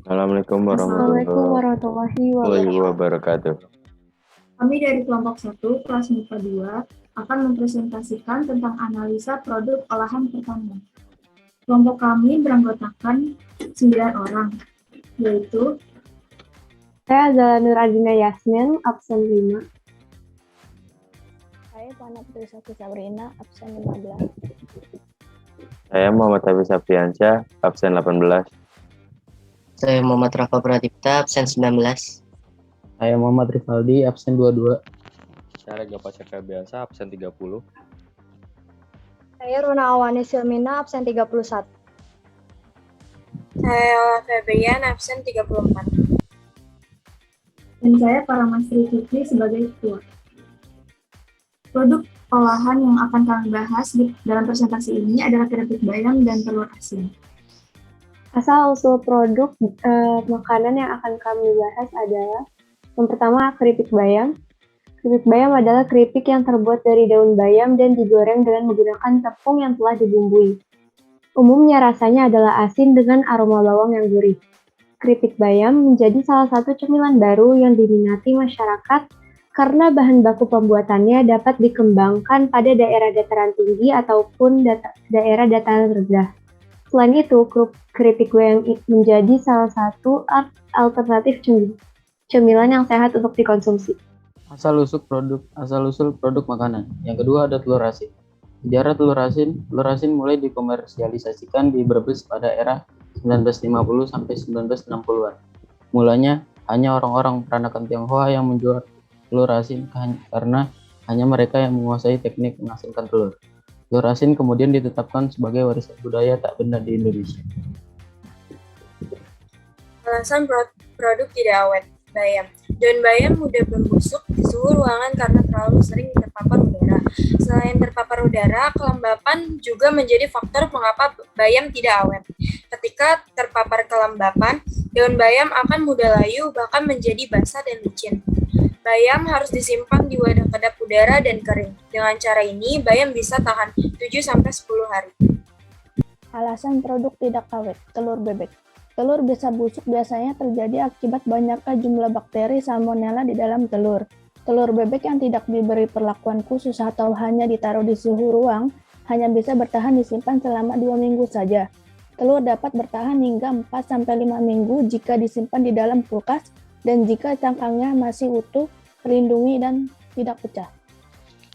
Assalamualaikum Assalamualaikum warahmatullahi warahmatullahi wabarakatuh. wabarakatuh. Kami dari kelompok 1, kelas MIPA 2, akan mempresentasikan tentang analisa produk olahan pertanian. Kelompok kami beranggotakan 9 orang, yaitu Saya adalah Nur Adina Yasmin, absen 5. Saya Fana Putrisati Sabrina, absen 15. Saya Muhammad Hafiz Sapiansyah, absen 18. Saya Muhammad Rafa Pradipta, absen 19. Saya Muhammad Rifaldi, absen 22. Saya Rega Pasca Biasa, absen 30. Saya Rona Awani Silmina, absen 31. Saya Febrian, absen 34. dan saya Paramasri Fikri sebagai ketua. Produk olahan yang akan kami bahas dalam presentasi ini adalah keripik bayam dan telur asin. Asal-usul produk makanan yang akan kami bahas adalah yang pertama, keripik bayam. Keripik bayam adalah keripik yang terbuat dari daun bayam dan digoreng dengan menggunakan tepung yang telah dibumbui. Umumnya rasanya adalah asin dengan aroma bawang yang gurih. Keripik bayam menjadi salah satu cemilan baru yang diminati masyarakat karena bahan baku pembuatannya dapat dikembangkan pada daerah dataran tinggi ataupun daerah dataran rendah. Selain itu, keripik bayam menjadi salah satu alternatif cemilan yang sehat untuk dikonsumsi. Asal-usul produk makanan. Yang kedua ada telur asin. Sejarah telur asin mulai dikomersialisasikan di Brebes pada era 1950 sampai 1960-an. Mulanya hanya orang-orang peranakan Tionghoa yang menjual telur asin karena hanya mereka yang menguasai teknik mengasinkan telur. Telur asin kemudian ditetapkan sebagai warisan budaya tak benda di Indonesia. Alasan produk tidak awet. Bayam. Daun bayam mudah membusuk di suhu ruangan karena terlalu sering terpapar udara. Selain terpapar udara, kelembapan juga menjadi faktor mengapa bayam tidak awet. Ketika terpapar kelembapan, daun bayam akan mudah layu bahkan menjadi basah dan licin. Bayam harus disimpan di wadah kedap udara dan kering. Dengan cara ini, bayam bisa tahan 7-10 hari. Alasan produk tidak awet, telur bebek. Telur bisa busuk biasanya terjadi akibat banyaknya jumlah bakteri salmonella di dalam telur. Telur bebek yang tidak diberi perlakuan khusus atau hanya ditaruh di suhu ruang hanya bisa bertahan disimpan selama 2 minggu saja. Telur dapat bertahan hingga 4-5 minggu jika disimpan di dalam kulkas dan jika cangkangnya masih utuh, terlindungi dan tidak pecah.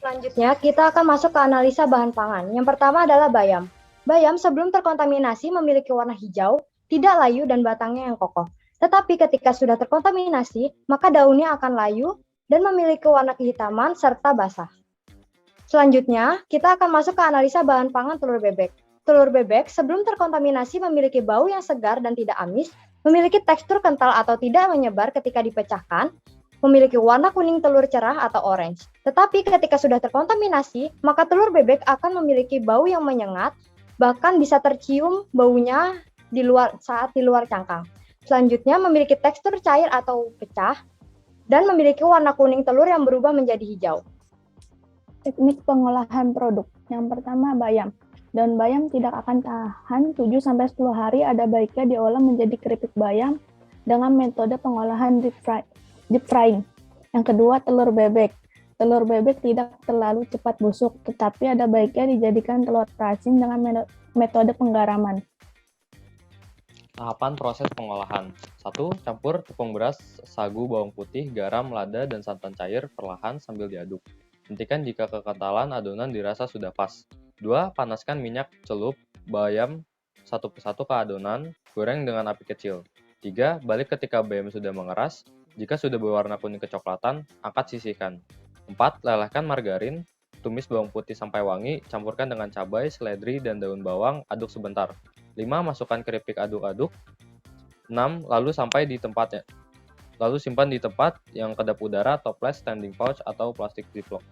Selanjutnya, kita akan masuk ke analisa bahan pangan. Yang pertama adalah bayam. Bayam sebelum terkontaminasi memiliki warna hijau, tidak layu dan batangnya yang kokoh. Tetapi ketika sudah terkontaminasi, maka daunnya akan layu dan memiliki warna kehitaman serta basah. Selanjutnya, kita akan masuk ke analisa bahan pangan telur bebek. Telur bebek sebelum terkontaminasi memiliki bau yang segar dan tidak amis, memiliki tekstur kental atau tidak menyebar ketika dipecahkan, memiliki warna kuning telur cerah atau orange. Tetapi ketika sudah terkontaminasi, maka telur bebek akan memiliki bau yang menyengat, bahkan bisa tercium baunya saat di luar cangkang. Selanjutnya memiliki tekstur cair atau pecah dan memiliki warna kuning telur yang berubah menjadi hijau. Teknik pengolahan produk. Yang pertama, bayam. Daun bayam tidak akan tahan 7-10 hari, ada baiknya diolah menjadi keripik bayam dengan metode pengolahan deep frying. Yang kedua, telur bebek. Telur bebek tidak terlalu cepat busuk, tetapi ada baiknya dijadikan telur asin dengan metode penggaraman. Tahapan proses pengolahan. 1. Campur tepung beras, sagu, bawang putih, garam, lada, dan santan cair perlahan sambil diaduk. Hentikan jika kekentalan adonan dirasa sudah pas. 2. Panaskan minyak celup bayam satu persatu ke adonan, goreng dengan api kecil. 3. Balik ketika bayam sudah mengeras. Jika sudah berwarna kuning kecoklatan, angkat sisihkan. 4. Lelehkan margarin, tumis bawang putih sampai wangi, campurkan dengan cabai, seledri, dan daun bawang, aduk sebentar. 5. Masukkan keripik aduk-aduk. 6. Lalu simpan di tempat yang kedap udara, toples, standing pouch, atau plastik ziplock.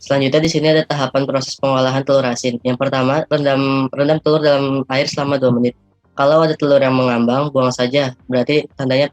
Selanjutnya di sini ada tahapan proses pengolahan telur asin. Yang pertama, rendam telur dalam air selama 2 menit. Kalau ada telur yang mengambang, buang saja. Berarti tandanya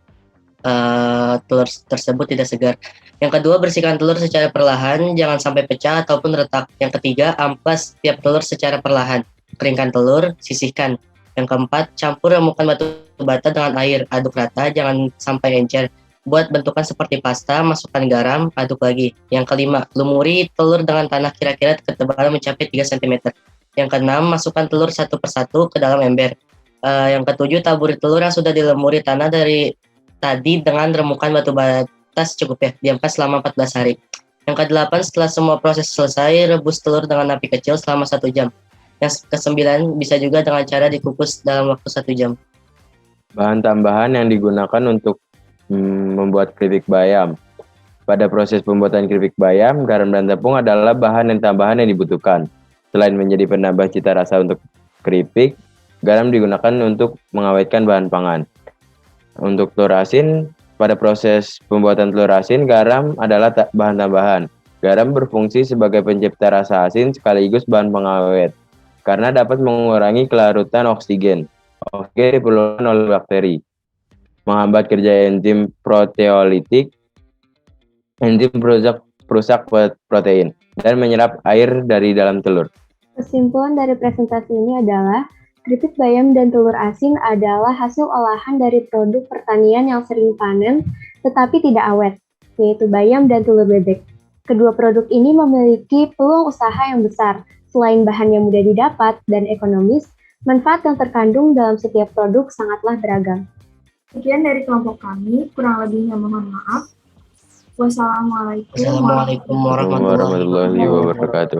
telur tersebut tidak segar. Yang kedua, bersihkan telur secara perlahan, jangan sampai pecah ataupun retak. Yang ketiga, amplas tiap telur secara perlahan. Keringkan telur, sisihkan. Yang keempat, campur remukan batu bata dengan air, aduk rata, jangan sampai encer. Buat bentukan seperti pasta, masukkan garam, aduk lagi. Yang kelima, lumuri telur dengan tanah kira-kira ketebalan mencapai 3 cm. Yang keenam, masukkan telur satu persatu ke dalam ember. Yang ketujuh, taburi telur yang sudah dilumuri tanah dari tadi dengan remukan batu bata secukupnya. Diamkan selama 14 hari. Yang kedelapan, setelah semua proses selesai, rebus telur dengan api kecil selama 1 jam. Yang kesembilan, bisa juga dengan cara dikukus dalam waktu 1 jam. Bahan tambahan yang digunakan untuk membuat keripik bayam. Pada proses pembuatan keripik bayam, garam dan tepung adalah bahan dan tambahan yang dibutuhkan. Selain menjadi penambah cita rasa untuk keripik, garam digunakan untuk mengawetkan bahan pangan. Untuk telur asin, pada proses pembuatan telur asin, garam adalah bahan tambahan. Garam berfungsi sebagai pencipta rasa asin sekaligus bahan pengawet, karena dapat mengurangi kelarutan oksigen. Oksigen diperlukan oleh bakteri, menghambat kerja enzim proteolitik, enzim perusak protein, dan menyerap air dari dalam telur. Kesimpulan dari presentasi ini adalah keripik bayam dan telur asin adalah hasil olahan dari produk pertanian yang sering panen tetapi tidak awet, yaitu bayam dan telur bebek. Kedua produk ini memiliki peluang usaha yang besar. Selain bahan yang mudah didapat dan ekonomis, manfaat yang terkandung dalam setiap produk sangatlah beragam. Sekian dari kelompok kami, kurang lebihnya mohon maaf. Wassalamualaikum Wassalamualaikum warahmatullahi warahmatullahi wabarakatuh.